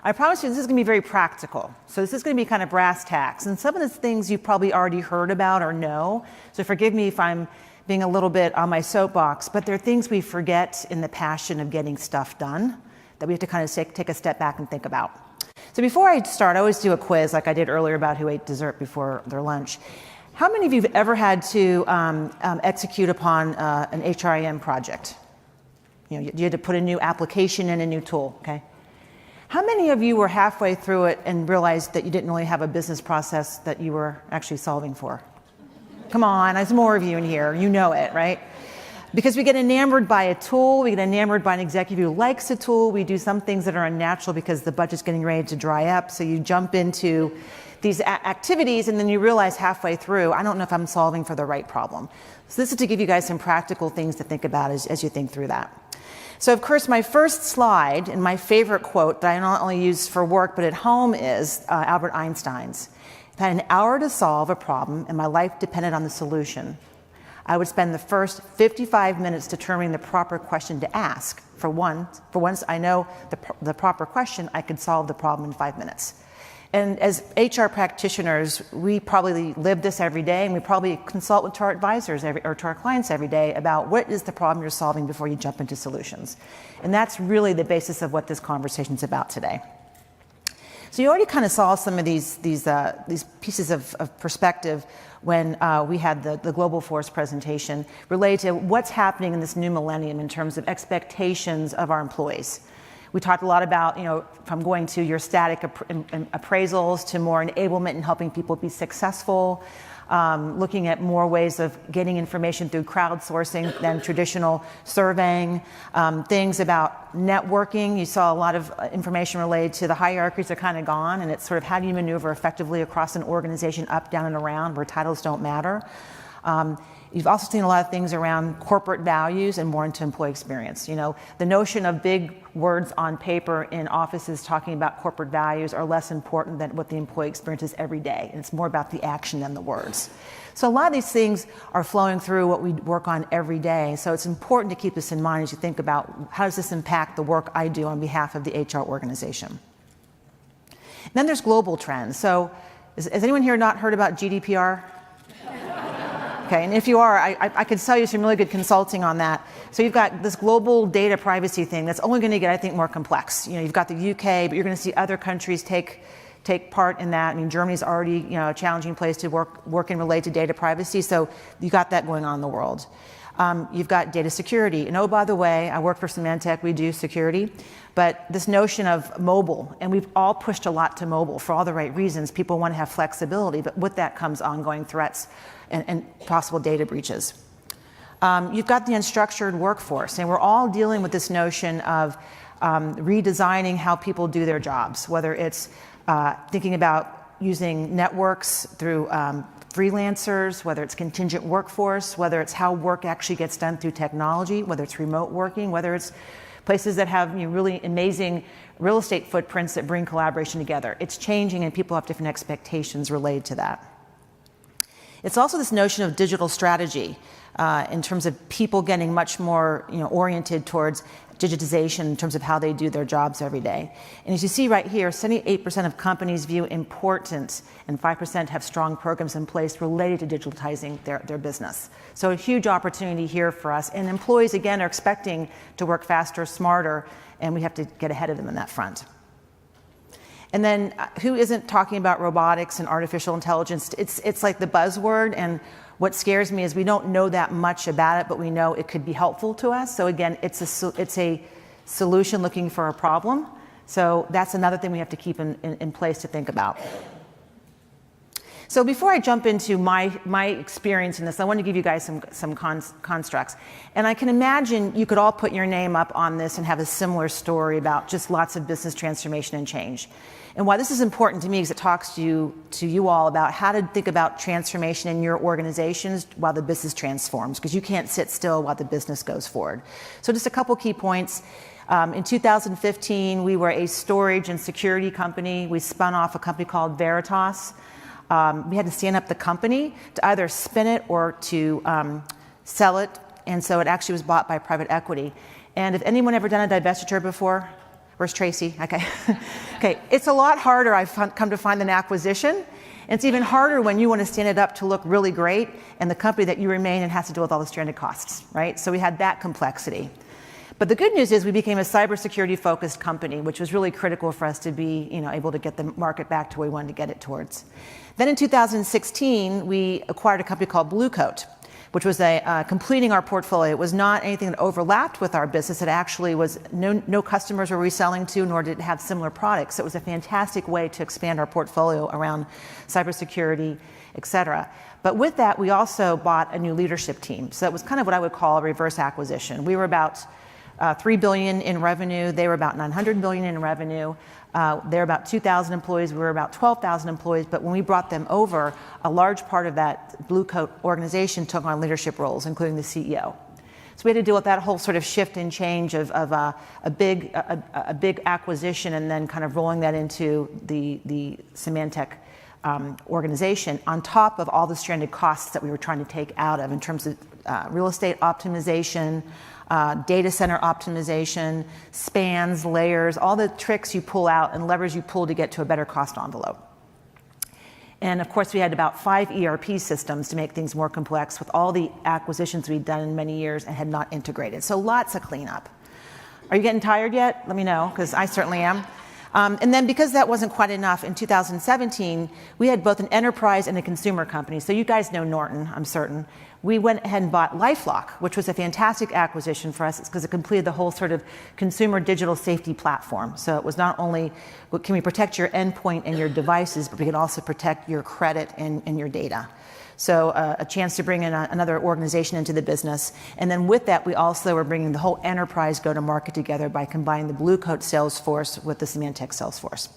I promise you this is going to be very practical. So this is going to be kind of brass tacks. And some of the things you've probably already heard about or know. So forgive me if I'm being a little bit on my soapbox, but there are things we forget in the passion of getting stuff done that we have to kind of take a step back and think about. So before I start, I always do a quiz like I did earlier about who ate dessert before their lunch. How many of you have ever had to execute upon an HRIM project? You know, you had to put a new application in, a new tool, okay? How many of you were halfway through it and realized that you didn't really have a business process that you were actually solving for? Come on, there's more of you in here. You know it, right? Because we get enamored by a tool, we get enamored by an executive who likes a tool, we do some things that are unnatural because the budget's getting ready to dry up, so you jump into these activities and then you realize halfway through, I don't know if I'm solving for the right problem. So this is to give you guys some practical things to think about as you think through that. So of course my first slide and my favorite quote that I not only use for work but at home is Albert Einstein's. If I had an hour to solve a problem and my life depended on the solution, I would spend the first 55 minutes determining the proper question to ask. For once I know the proper question, I could solve the problem in 5 minutes. And as HR practitioners, we probably live this every day, and we probably consult with our advisors or to our clients every day about what is the problem you're solving before you jump into solutions. And that's really the basis of what this conversation is about today. So you already kind of saw some of these pieces of perspective when we had the Global Force presentation related to what's happening in this new millennium in terms of expectations of our employees. We talked a lot about, from going to your static appraisals to more enablement and helping people be successful, looking at more ways of getting information through crowdsourcing than traditional surveying, things about networking. You saw a lot of information related to the hierarchies are kind of gone, and it's sort of how do you maneuver effectively across an organization up, down, and around where titles don't matter. You've also seen a lot of things around corporate values and more into employee experience. The notion of big words on paper in offices talking about corporate values are less important than what the employee experience is every day. And it's more about the action than the words. So a lot of these things are flowing through what we work on every day. So it's important to keep this in mind as you think about how does this impact the work I do on behalf of the HR organization. And then there's global trends. So has anyone here not heard about GDPR? Okay, and if you are, I could sell you some really good consulting on that. So you've got this global data privacy thing that's only going to get, I think, more complex. You've got the UK, but you're going to see other countries take part in that. I mean, Germany's already, a challenging place to work and relate to data privacy. So you got that going on in the world. You've got data security. And oh, by the way, I work for Symantec, we do security. But this notion of mobile, and we've all pushed a lot to mobile for all the right reasons. People want to have flexibility, but with that comes ongoing threats and possible data breaches. You've got the unstructured workforce, and we're all dealing with this notion of redesigning how people do their jobs, whether it's thinking about using networks through freelancers, whether it's contingent workforce, whether it's how work actually gets done through technology, whether it's remote working, whether it's places that have really amazing real estate footprints that bring collaboration together. It's changing, and people have different expectations related to that. It's also this notion of digital strategy in terms of people getting much more oriented towards digitization in terms of how they do their jobs every day. And as you see right here, 78% of companies view important and 5% have strong programs in place related to digitalizing their business. So a huge opportunity here for us. And employees, again, are expecting to work faster, smarter, and we have to get ahead of them in that front. And then who isn't talking about robotics and artificial intelligence? It's like the buzzword, and what scares me is we don't know that much about it, but we know it could be helpful to us. So again, it's a solution looking for a problem. So that's another thing we have to keep in place to think about. So before I jump into my experience in this, I want to give you guys some constructs. And I can imagine you could all put your name up on this and have a similar story about just lots of business transformation and change. And why this is important to me is it talks to you all about how to think about transformation in your organizations while the business transforms, because you can't sit still while the business goes forward. So just a couple key points. In 2015, we were a storage and security company. We spun off a company called Veritas. We had to stand up the company to either spin it or to sell it. And so it actually was bought by private equity. And if anyone ever done a divestiture before, Where's Tracy? Okay. Okay, it's a lot harder, I've come to find, than acquisition. And it's even harder when you want to stand it up to look really great and the company that you remain in has to deal with all the stranded costs, right? So we had that complexity. But the good news is we became a cybersecurity focused company, which was really critical for us to be, able to get the market back to where we wanted to get it towards. Then in 2016, we acquired a company called Blue Coat, which was completing our portfolio. It was not anything that overlapped with our business. It actually was no customers were we selling to, nor did it have similar products. It was a fantastic way to expand our portfolio around cybersecurity, et cetera. But with that, we also bought a new leadership team. So that was kind of what I would call a reverse acquisition. We were about $3 billion in revenue. They were about $900 million in revenue. They're about 2,000 employees. We were about 12,000 employees. But when we brought them over, a large part of that Blue Coat organization took on leadership roles, including the CEO. So we had to deal with that whole sort of shift and change of a big acquisition and then kind of rolling that into the Symantec organization on top of all the stranded costs that we were trying to take out of in terms of real estate optimization, data center optimization, spans, layers, all the tricks you pull out and levers you pull to get to a better cost envelope. And of course, we had about 5 ERP systems to make things more complex with all the acquisitions we'd done in many years and had not integrated. So lots of cleanup. Are you getting tired yet? Let me know, because I certainly am. And then because that wasn't quite enough, in 2017, we had both an enterprise and a consumer company. So you guys know Norton, I'm certain. We went ahead and bought LifeLock, which was a fantastic acquisition for us because it completed the whole sort of consumer digital safety platform. So it was not only can we protect your endpoint and your devices, but we can also protect your credit and your data. So a chance to bring in another organization into the business. And then with that, we also were bringing the whole enterprise go-to-market together by combining the Blue Coat sales force with the Symantec sales force.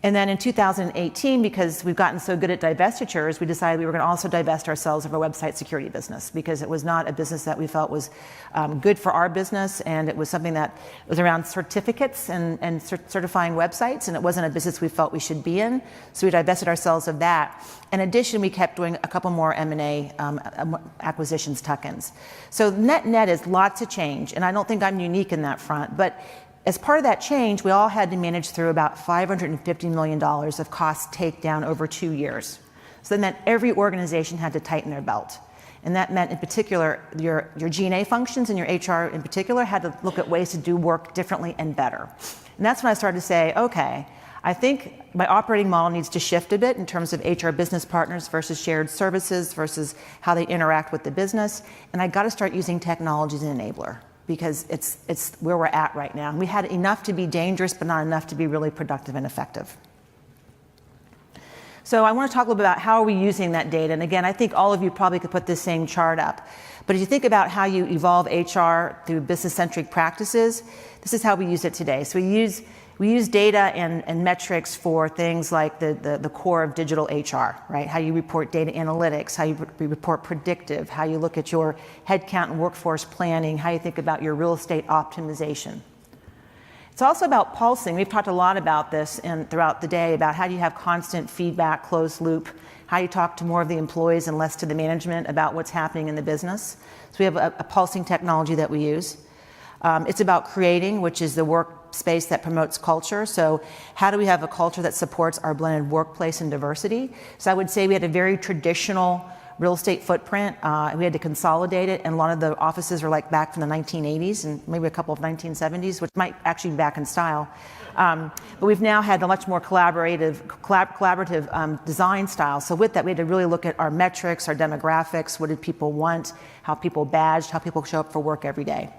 And then in 2018, because we've gotten so good at divestitures, we decided we were going to also divest ourselves of our website security business because it was not a business that we felt was good for our business, and it was something that was around certificates and certifying websites, and it wasn't a business we felt we should be in. So we divested ourselves of that. In addition, we kept doing a couple more M&A acquisitions, tuck-ins. So net is lots of change, and I don't think I'm unique in that front, but as part of that change, we all had to manage through about $550 million of cost takedown over 2 years. So that meant every organization had to tighten their belt. And that meant in particular, your G&A functions and your HR in particular had to look at ways to do work differently and better. And that's when I started to say, okay, I think my operating model needs to shift a bit in terms of HR business partners versus shared services versus how they interact with the business. And I got to start using technology as an enabler, because it's where we're at right now. We had enough to be dangerous, but not enough to be really productive and effective. So I want to talk a little bit about how are we using that data. And again, I think all of you probably could put this same chart up. But if you think about how you evolve HR through business-centric practices, this is how we use it today. So we use data and metrics for things like the core of digital HR, right? How you report data analytics, how you report predictive, how you look at your headcount and workforce planning, how you think about your real estate optimization. It's also about pulsing. We've talked a lot about this throughout the day about how do you have constant feedback, closed loop, how you talk to more of the employees and less to the management about what's happening in the business. So we have a pulsing technology that we use. It's about creating, which is the workspace that promotes culture. So how do we have a culture that supports our blended workplace and diversity? So I would say we had a very traditional real estate footprint. We had to consolidate it, and a lot of the offices are like back from the 1980s and maybe a couple of 1970s, which might actually be back in style. But we've now had a much more collaborative design style. So with that, we had to really look at our metrics, our demographics, what did people want, how people badged, how people show up for work every day.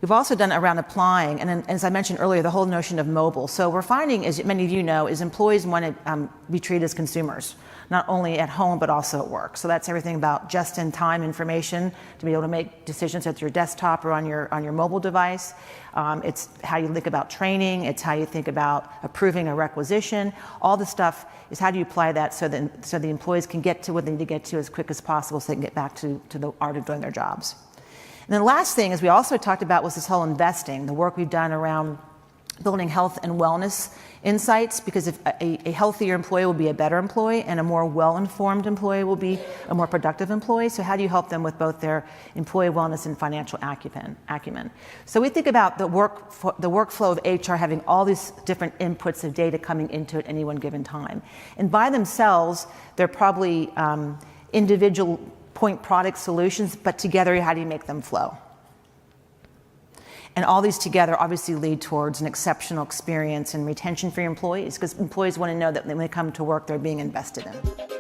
We've also done around applying, and then, as I mentioned earlier, the whole notion of mobile. So we're finding, as many of you know, is employees want to be treated as consumers, not only at home, but also at work. So that's everything about just-in-time information to be able to make decisions at your desktop or on your mobile device. It's how you think about training. It's how you think about approving a requisition. All the stuff is how do you apply that so the employees can get to what they need to get to as quick as possible so they can get back to the art of doing their jobs. And then the last thing is we also talked about was this whole investing, the work we've done around building health and wellness insights, because if a healthier employee will be a better employee, and a more well-informed employee will be a more productive employee. So how do you help them with both their employee wellness and financial acumen? So we think about the workflow of HR having all these different inputs of data coming into it at any one given time. And by themselves, they're probably individual point product solutions, but together, how do you make them flow? And all these together obviously lead towards an exceptional experience and retention for your employees, because employees want to know that when they come to work, they're being invested in.